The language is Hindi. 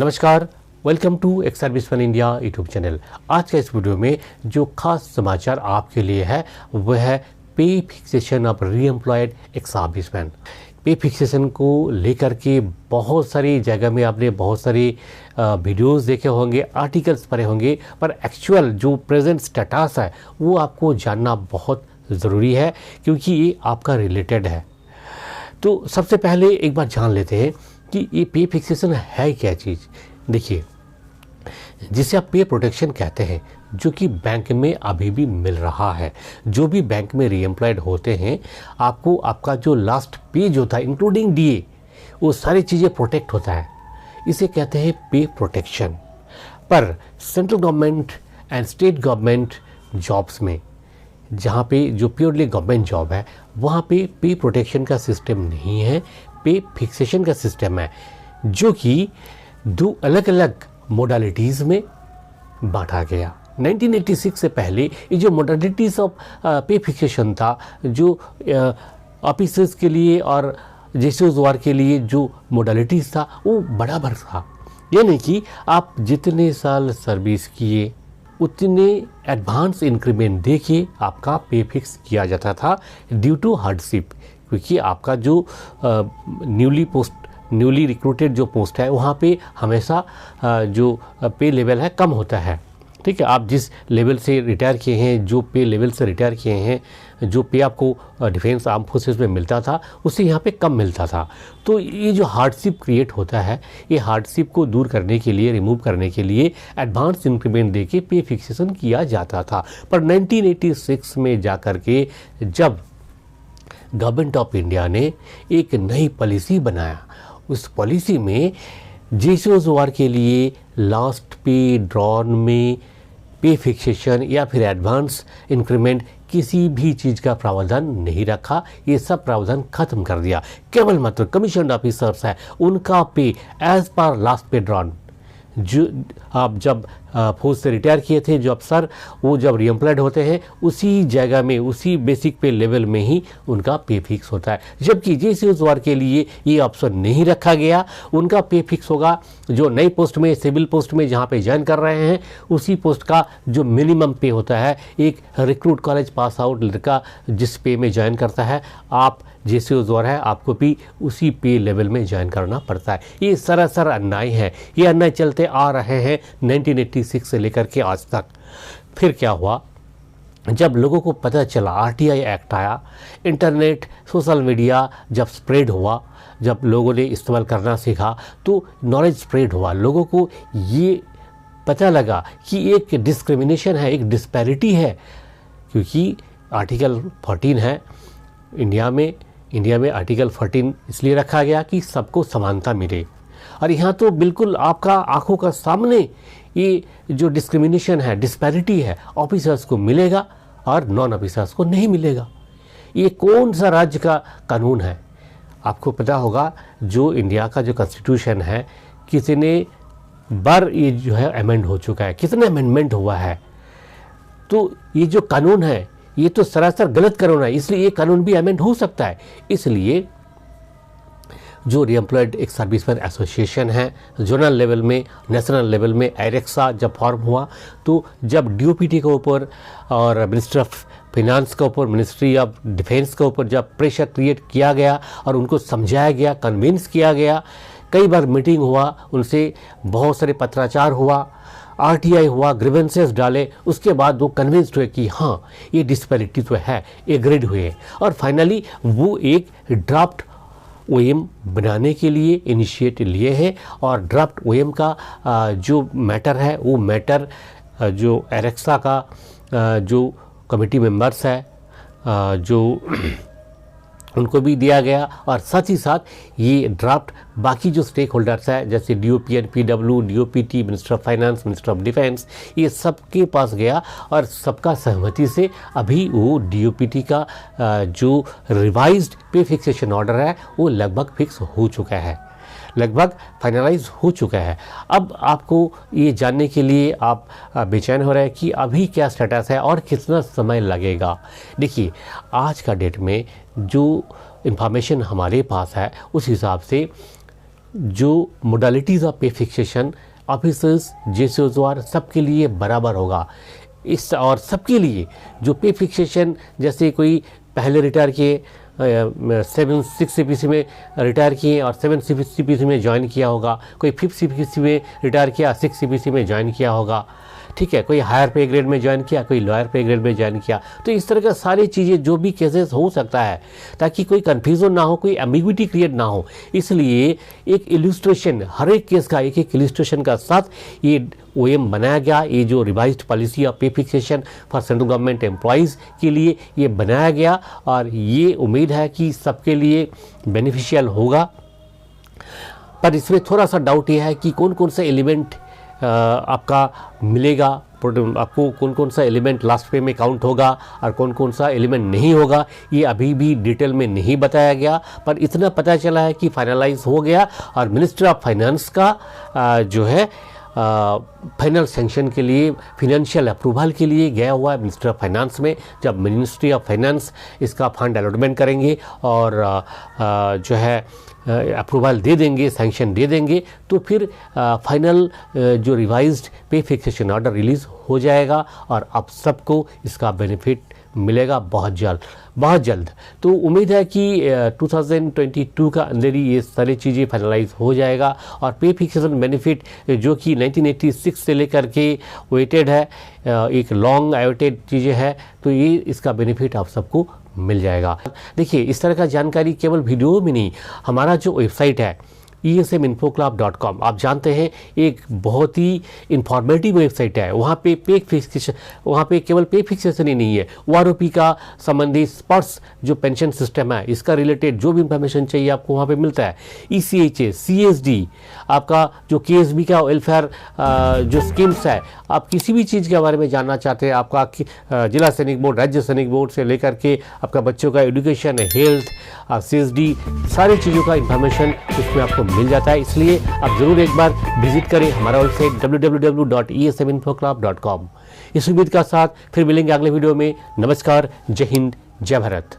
नमस्कार, welcome to ex service one India YouTube channel. आज के इस वीडियो में जो खास समाचार आपके लिए है वह है पे फिक्सेशन ऑफ री एम्प्लॉयड एक्स सर्विसमैन। पे फिक्सेशन को लेकर के बहुत सारी जगह में आपने बहुत सारी वीडियोस देखे होंगे, आर्टिकल्स पढ़े होंगे, पर एक्चुअल जो प्रेजेंट स्टेटस है वो आपको जानना बहुत ज़रूरी है क्योंकि ये आपका रिलेटेड है। तो सबसे पहले एक बार जान लेते हैं कि ये पे फिक्सेशन है क्या चीज़। देखिए, जिसे आप पे प्रोटेक्शन कहते हैं, जो कि बैंक में अभी भी मिल रहा है। जो भी बैंक में रीएम्प्लॉयड होते हैं, आपको आपका जो लास्ट पे जो था इंक्लूडिंग डीए, वो सारी चीज़ें प्रोटेक्ट होता है। इसे कहते हैं पे प्रोटेक्शन। पर central government and state government jobs में, जहाँ पे जो प्योरली गवर्नमेंट जॉब है, वहाँ पे पे प्रोटेक्शन का सिस्टम नहीं है, पे फिक्सेशन का सिस्टम है, जो कि दो अलग अलग मोडालिटीज़ में बांटा गया। 1986 से पहले ये जो मोडालिटीज़ ऑफ पे फिक्सेशन था, जो ऑफिसर्स के लिए और जेसीओज़ के लिए जो मोडालिटीज़ था वो बराबर था। यानी कि आप जितने साल सर्विस किए उतने एडवांस इंक्रीमेंट देके आपका पे फिक्स किया जाता था ड्यू टू हार्डशिप, क्योंकि आपका जो न्यूली रिक्रूटेड जो पोस्ट है वहाँ पे हमेशा जो पे लेवल है कम होता है। ठीक है, आप जिस लेवल से रिटायर किए हैं, जो पे लेवल से रिटायर किए हैं, जो पे आपको डिफेंस आर्म फोर्सेस में मिलता था उससे यहाँ पे कम मिलता था। तो ये जो हार्डशिप क्रिएट होता है, ये हार्डशिप को दूर करने के लिए, रिमूव करने के लिए एडवांस इंक्रीमेंट देके पे फिक्सेशन किया जाता था। पर 1986 में जा कर के जब गवर्नमेंट ऑफ इंडिया ने एक नई पॉलिसी बनाया, उस पॉलिसी में जेसीओज़ के लिए लास्ट पे ड्रॉन में पे फिक्सेशन या फिर एडवांस इंक्रीमेंट किसी भी चीज़ का प्रावधान नहीं रखा। ये सब प्रावधान खत्म कर दिया। केवल मात्र कमीशन ऑफिसर्स है, उनका पे एज पर लास्ट पे ड्रॉन, जो आप जब फोर्स से रिटायर किए थे जो अफसर, वो जब रीएम्प्लॉयड होते हैं उसी जगह में, उसी बेसिक पे लेवल में ही उनका पे फिक्स होता है। जबकि जेसीओज़ के लिए ये ऑप्शन नहीं रखा गया। उनका पे फिक्स होगा जो नई पोस्ट में, सिविल पोस्ट में जहाँ पे ज्वाइन कर रहे हैं, उसी पोस्ट का जो मिनिमम पे होता है। एक रिक्रूट कॉलेज पास आउट लड़का जिस पे में ज्वाइन करता है, आप जेसीओज़ है, आपको भी उसी पे लेवल में ज्वाइन करना पड़ता है। ये सरासर अन्याय है। ये अन्याय चलते आ रहे हैं 1986 से लेकर के आज तक। फिर क्या हुआ, जब लोगों को पता चला, आरटीआई एक्ट आया, इंटरनेट, सोशल मीडिया जब स्प्रेड हुआ, जब लोगों ने इस्तेमाल करना सीखा, तो नॉलेज स्प्रेड हुआ। लोगों को ये पता लगा कि एक डिस्क्रिमिनेशन है, एक डिस्पैरिटी है, क्योंकि आर्टिकल 14 है इंडिया में आर्टिकल 14 इसलिए रखा गया कि सबको समानता मिले। और यहाँ तो बिल्कुल आपका आंखों का सामने ये जो डिस्क्रिमिनेशन है, डिस्पैरिटी है, ऑफिसर्स को मिलेगा और नॉन ऑफिसर्स को नहीं मिलेगा। ये कौन सा राज्य का कानून है? आपको पता होगा, जो इंडिया का जो कॉन्स्टिट्यूशन है, कितने बार ये जो है अमेंड हो चुका है, कितना अमेंडमेंट हुआ है। तो ये जो कानून है ये तो सरासर गलत कानून है, इसलिए ये कानून भी अमेंड हो सकता है। इसलिए जो रीएम्प्लॉयड एक सर्विसमैन एसोसिएशन है, जोनल लेवल में, नेशनल लेवल में एरेक्सा जब फॉर्म हुआ, तो जब डीओपीटी के ऊपर और मिनिस्टर ऑफ फाइनेंस के ऊपर, मिनिस्ट्री ऑफ डिफेंस के ऊपर जब प्रेशर क्रिएट किया गया और उनको समझाया गया, कन्विंस किया गया, कई बार मीटिंग हुआ, उनसे बहुत सारे पत्राचार हुआ, आरटीआई हुआ, ग्रीवेंसेस डाले, उसके बाद वो कन्विंस्ड हुए कि हाँ ये डिस्पैरिटी तो है, एग्रीड हुए। और फाइनली वो एक ड्राफ्ट ओएम बनाने के लिए इनिशिएटिव लिए हैं। और ड्राफ्ट ओएम का जो मैटर है, वो मैटर जो एरेक्सा का जो कमेटी मेंबर्स है, जो उनको भी दिया गया, और साथ ही साथ ये ड्राफ्ट बाकी जो स्टेक होल्डर्स है, जैसे DOPN, PW, DOPT, minister of finance, minister of defence, ये सबके पास गया और सबका सहमति से अभी वो डीओपीटी का जो रिवाइज्ड पे फिक्सेशन ऑर्डर है वो लगभग फिक्स हो चुका है, लगभग फाइनलाइज हो चुका है। अब आपको ये जानने के लिए आप बेचैन हो रहे हैं कि अभी क्या स्टेटस है और कितना समय लगेगा। देखिए, आज का डेट में जो इन्फॉर्मेशन हमारे पास है उस हिसाब से जो modalities of pay fixation officers जेसीओज और सबके लिए बराबर होगा। इस और सबके लिए जो पे फिक्सेशन, जैसे कोई पहले रिटायर किए 6 CPC में रिटायर किए और 7 CPC में ज्वाइन किया होगा, कोई 5 CPC में रिटायर किया 6 CPC में ज्वाइन किया होगा, ठीक है, कोई हायर पे ग्रेड में ज्वाइन किया, कोई लोअर पे ग्रेड में ज्वाइन किया। तो इस तरह का सारी चीज़ें जो भी केसेस हो सकता है, ताकि कोई कन्फ्यूजन ना हो, कोई एम्बिग्विटी क्रिएट ना हो, इसलिए एक इलस्ट्रेशन, हर एक केस का एक एक इलस्ट्रेशन का साथ ये OM बनाया गया। ये जो revised policy of pay fixation for central government employees के लिए ये बनाया गया और ये उम्मीद है कि सबके लिए बेनिफिशियल होगा। पर इसमें थोड़ा सा डाउट ये है कि कौन कौन सा एलिमेंट आपका मिलेगा, आपको कौन कौन सा एलिमेंट लास्ट पे में काउंट होगा और कौन कौन सा एलिमेंट नहीं होगा, ये अभी भी डिटेल में नहीं बताया गया। पर इतना पता चला है कि फाइनलाइज हो गया और मिनिस्टर ऑफ फाइनेंस का जो है फाइनल सैंक्शन के लिए, फिनेंशियल अप्रूवल के लिए गया हुआ है मिनिस्टर ऑफ फाइनेंस में। जब मिनिस्ट्री ऑफ फाइनेंस इसका फंड अलॉटमेंट करेंगे और जो है अप्रूवल दे देंगे, सैंक्शन दे देंगे, तो फिर फाइनल जो रिवाइज्ड पे फिक्सेशन ऑर्डर रिलीज़ हो जाएगा और आप सबको इसका बेनिफिट मिलेगा बहुत जल्द। तो उम्मीद है कि 2022 का अंदर ही ये सारी चीज़ें फाइनलाइज हो जाएगा और पे फिक्सेशन बेनिफिट जो कि 1986 से लेकर के वेटेड है, एक लॉन्ग अवेटेड चीज़ें है, तो ये इसका बेनिफिट आप सबको मिल जाएगा। देखिए, इस तरह का जानकारी केवल वीडियो में नहीं, हमारा जो वेबसाइट है ESMinfoclub.com, आप जानते हैं एक बहुत ही इंफॉर्मेटिव वेबसाइट है। वहाँ पे केवल पे फिक्सेशन ही नहीं है, OROP का संबंधी स्पर्श जो पेंशन सिस्टम है इसका रिलेटेड जो भी इंफॉर्मेशन चाहिए आपको वहाँ पे मिलता है। ECHA, CSD, आपका जो KSB का वेलफेयर जो स्कीम्स है, आप किसी भी चीज़ के बारे में जानना चाहते हैं, आपका जिला सैनिक बोर्ड, राज्य सैनिक बोर्ड से लेकर के आपका बच्चों का एजुकेशन, हेल्थ, CSD, सारी चीज़ों का इंफॉर्मेशन उसमें आपको मिल जाता है। इसलिए आप ज़रूर एक बार विजिट करें हमारा वेबसाइट www.esminfoclub.com। इस उम्मीद का साथ फिर मिलेंगे अगले वीडियो में। नमस्कार, जय हिंद, जय भारत।